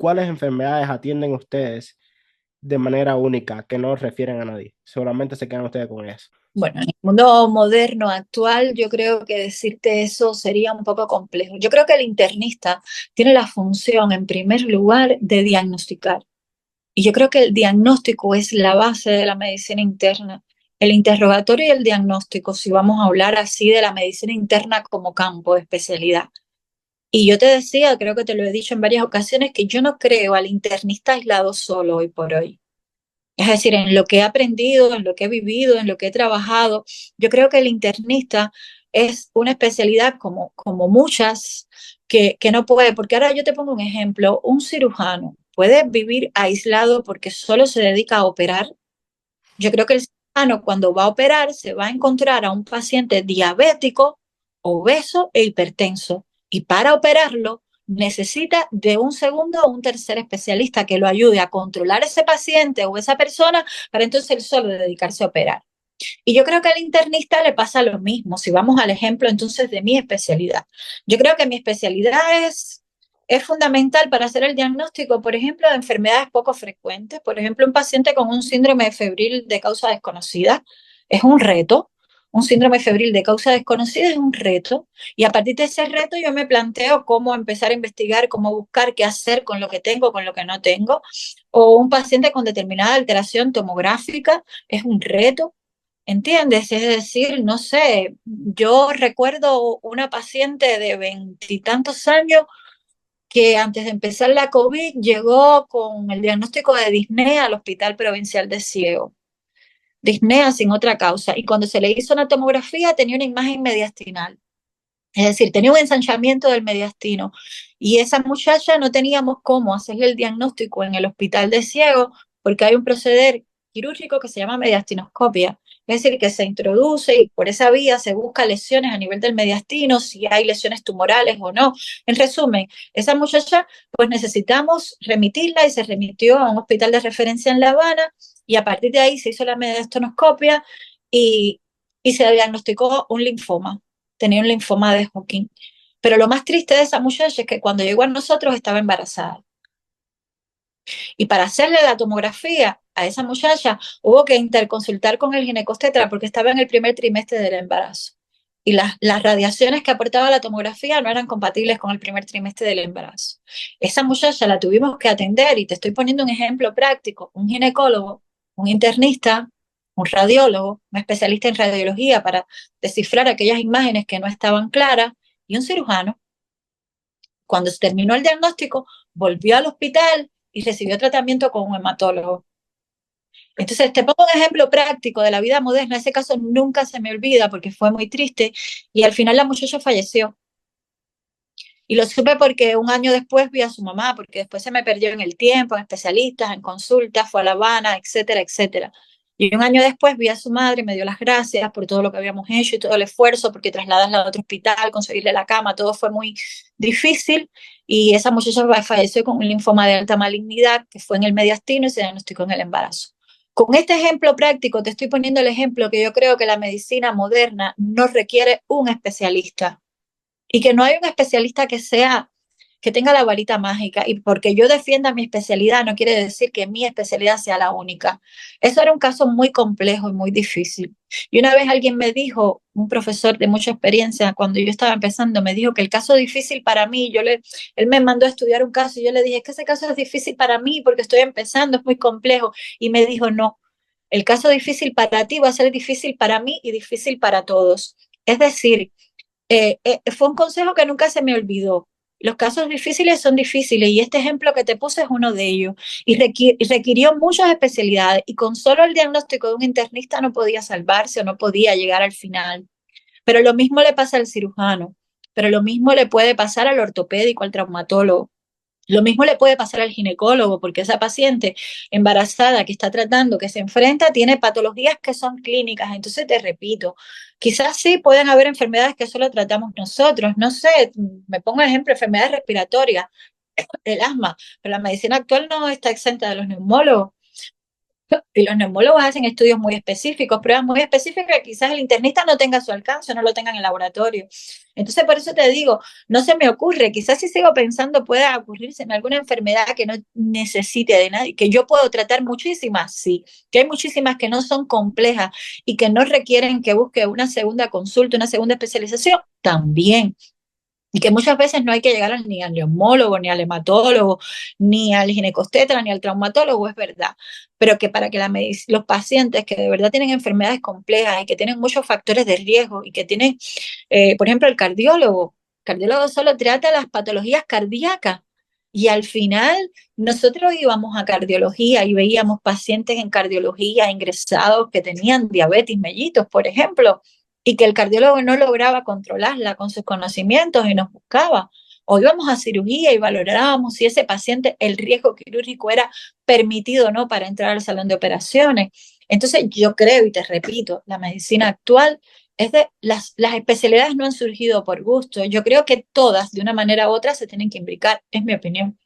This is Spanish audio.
¿cuáles enfermedades atienden ustedes de manera única, que no refieren a nadie? Solamente se quedan ustedes con eso. Bueno, en el mundo moderno actual, yo creo que decirte eso sería un poco complejo. Yo creo que el internista tiene la función, en primer lugar, de diagnosticar. Y yo creo que el diagnóstico es la base de la medicina interna. El interrogatorio y el diagnóstico, si vamos a hablar así de la medicina interna como campo de especialidad. Y yo te decía, creo que te lo he dicho en varias ocasiones, que yo no creo al internista aislado solo hoy por hoy. Es decir, en lo que he aprendido, en lo que he vivido, en lo que he trabajado, yo creo que el internista es una especialidad como muchas que no puede, porque ahora yo te pongo un ejemplo, un cirujano puede vivir aislado porque solo se dedica a operar. Yo creo que el cirujano cuando va a operar se va a encontrar a un paciente diabético, obeso e hipertenso. Y para operarlo necesita de un segundo o un tercer especialista que lo ayude a controlar ese paciente o esa persona para entonces él solo dedicarse a operar. Y yo creo que al internista le pasa lo mismo, si vamos al ejemplo entonces de mi especialidad. Yo creo que mi especialidad es fundamental para hacer el diagnóstico, por ejemplo, de enfermedades poco frecuentes. Por ejemplo, un paciente con un síndrome febril de causa desconocida es un reto. Un síndrome febril de causa desconocida es un reto. Y a partir de ese reto yo me planteo cómo empezar a investigar, cómo buscar qué hacer con lo que tengo, con lo que no tengo. O un paciente con determinada alteración tomográfica es un reto. ¿Entiendes? Es decir, no sé, yo recuerdo una paciente de veintitantos años que antes de empezar la COVID llegó con el diagnóstico de disnea al Hospital Provincial de Ciego. Disnea sin otra causa. Y cuando se le hizo una tomografía tenía una imagen mediastinal. Es decir, tenía un ensanchamiento del mediastino. Y esa muchacha no teníamos cómo hacerle el diagnóstico en el hospital de ciego porque hay un proceder quirúrgico que se llama mediastinoscopia. Es decir, que se introduce y por esa vía se busca lesiones a nivel del mediastino, si hay lesiones tumorales o no. En resumen, esa muchacha, pues necesitamos remitirla y se remitió a un hospital de referencia en La Habana y a partir de ahí se hizo la mediastinoscopia y, y se diagnosticó un linfoma. Tenía un linfoma de Hodgkin. Pero lo más triste de esa muchacha es que cuando llegó a nosotros estaba embarazada. Y para hacerle la tomografía a esa muchacha hubo que interconsultar con el ginecobstetra porque estaba en el primer trimestre del embarazo. Y las radiaciones que aportaba la tomografía no eran compatibles con el primer trimestre del embarazo. Esa muchacha la tuvimos que atender y te estoy poniendo un ejemplo práctico. Un ginecólogo, un internista, un radiólogo, un especialista en radiología para descifrar aquellas imágenes que no estaban claras y un cirujano. Cuando se terminó el diagnóstico, volvió al hospital y recibió tratamiento con un hematólogo. Entonces, te pongo un ejemplo práctico de la vida moderna. Ese caso nunca se me olvida porque fue muy triste y al final la muchacha falleció. Y lo supe porque un año después vi a su mamá, porque después se me perdió en el tiempo, en especialistas, en consultas, fue a La Habana, etcétera, etcétera. Y un año después vi a su madre y me dio las gracias por todo lo que habíamos hecho y todo el esfuerzo, porque trasladarla a otro hospital, conseguirle la cama, todo fue muy difícil. Y esa muchacha falleció con un linfoma de alta malignidad que fue en el mediastino y se diagnosticó en el embarazo. Con este ejemplo práctico te estoy poniendo el ejemplo que yo creo que la medicina moderna no requiere un especialista y que no hay un especialista que tenga la varita mágica y porque yo defienda mi especialidad no quiere decir que mi especialidad sea la única. Eso era un caso muy complejo y muy difícil. Y una vez alguien me dijo, un profesor de mucha experiencia, cuando yo estaba empezando, me dijo que el caso difícil para mí, él me mandó a estudiar un caso y yo le dije, es que ese caso es difícil para mí porque estoy empezando, es muy complejo. Y me dijo, no, el caso difícil para ti va a ser difícil para mí y difícil para todos. Es decir, fue un consejo que nunca se me olvidó. Los casos difíciles son difíciles y este ejemplo que te puse es uno de ellos. Y requirió muchas especialidades y con solo el diagnóstico de un internista no podía salvarse o no podía llegar al final. Pero lo mismo le pasa al cirujano, pero lo mismo le puede pasar al ortopédico, al traumatólogo. Lo mismo le puede pasar al ginecólogo, porque esa paciente embarazada que está tratando, que se enfrenta, tiene patologías que son clínicas. Entonces, te repito, quizás sí pueden haber enfermedades que solo tratamos nosotros. No sé, me pongo ejemplo, enfermedades respiratorias, el asma, pero la medicina actual no está exenta de los neumólogos. Y los neumólogos hacen estudios muy específicos, pruebas muy específicas que quizás el internista no tenga a su alcance, no lo tenga en el laboratorio. Entonces, por eso te digo, no se me ocurre, quizás si sigo pensando pueda ocurrirse en alguna enfermedad que no necesite de nadie, que yo puedo tratar muchísimas, sí, que hay muchísimas que no son complejas y que no requieren que busque una segunda consulta, una segunda especialización, también. Y que muchas veces no hay que llegar ni al neumólogo, ni al hematólogo, ni al ginecobstetra, ni al traumatólogo, es verdad. Pero que para que los pacientes que de verdad tienen enfermedades complejas y que tienen muchos factores de riesgo y que tienen, por ejemplo, el cardiólogo solo trata las patologías cardíacas. Y al final nosotros íbamos a cardiología y veíamos pacientes en cardiología ingresados que tenían diabetes mellitus, por ejemplo, y que el cardiólogo no lograba controlarla con sus conocimientos y nos buscaba. O íbamos a cirugía y valorábamos si ese paciente, el riesgo quirúrgico era permitido o no para entrar al salón de operaciones. Entonces yo creo, y te repito, la medicina actual es de las especialidades no han surgido por gusto. Yo creo que todas, de una manera u otra, se tienen que imbricar, es mi opinión.